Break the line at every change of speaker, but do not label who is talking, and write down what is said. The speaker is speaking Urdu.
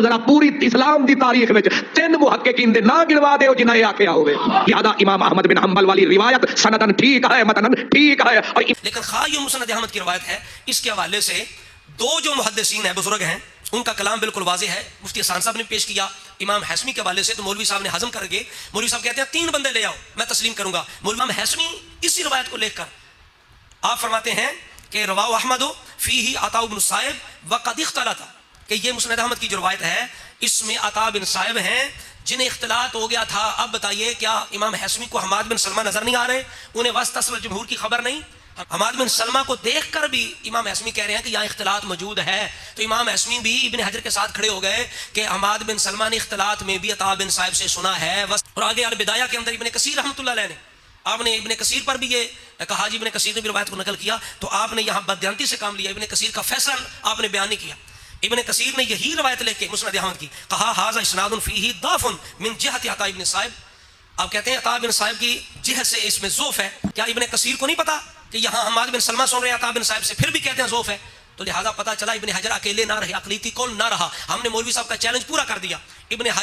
ذرا پوری اسلام دی تاریخ وچ تین محققین دے نام گنوا دیو جنہاں یہ آکھیا ہوئے. لہذا امام احمد بن حنبل والی روایت سندن ٹھیک ہے متنن ٹھیک ہے. اور
لیکن خواہ یہ مسند احمد کی روایت ہے، اس کے حوالے سے دو جو محدثین ہیں بزرگ ہیں ان کا کلام بالکل واضح ہے. مفتی احسان صاحب نے پیش کیا امام حسمی کے حوالے سے، تو مولوی صاحب نے ہضم کر کے مولوی صاحب کہتے ہیں 3 بندے لے آؤ میں تسلیم کروں گا. مولوی امام حسمی اسی روایت کو لے کر آپ فرماتے ہیں کہ رواہ احمد فیہ عطاء بن الصائب وقد اختلط، کہ یہ مسند احمد کی جو روایت ہے اس میں عطاء بن صائب ہیں جنہیں اختلاط ہو گیا تھا. اب بتائیے کیا امام حسمی کو حماد بن سلمہ نظر نہیں آ رہے؟ انہیں وسط اصل جمہور کی خبر نہیں؟ حماد بن سلمہ کو دیکھ کر بھی امام حسمی کہہ رہے ہیں کہ یہاں اختلاط موجود ہے. تو امام حسمی بھی ابن حجر کے ساتھ کھڑے ہو گئے کہ حماد بن سلمہ نے اختلاط میں بھی عطاء بن صائب سے سنا ہے. اور آگے البدایہ کے اندر ابن کثیر رحمۃ اللہ علیہ نے آپ نے ابن کثیر پر بھی یہ کہا، جی ابن کثیر نے بھی روایت کو نقل کیا، تو آپ نے یہاں بددیانتی سے کام لیا. ابن کثیر کا فیصلہ آپ نے بیان نہیں کیا. ابن کثیر نے یہی روایت لے کے مسند احمد کی کہا ھذا اسناد فیہ ضعف من جہت عطاء بن صائب. آپ کہتے ہیں عطاء بن صائب کی جہت سے اس میں ضعف ہے. کیا ابن کثیر کو نہیں پتا کہ یہاں حماد بن سلمہ سن رہے ہیں عطاء بن صائب سے، پھر بھی کہتے ہیں ضعف ہے؟ تو لہذا پتہ چلا ابن حجر اکیلے نہ رہے، اقلیتی قول نہ رہا. ہم نے مولوی صاحب کا چیلنج پورا کر دیا. ابن حجر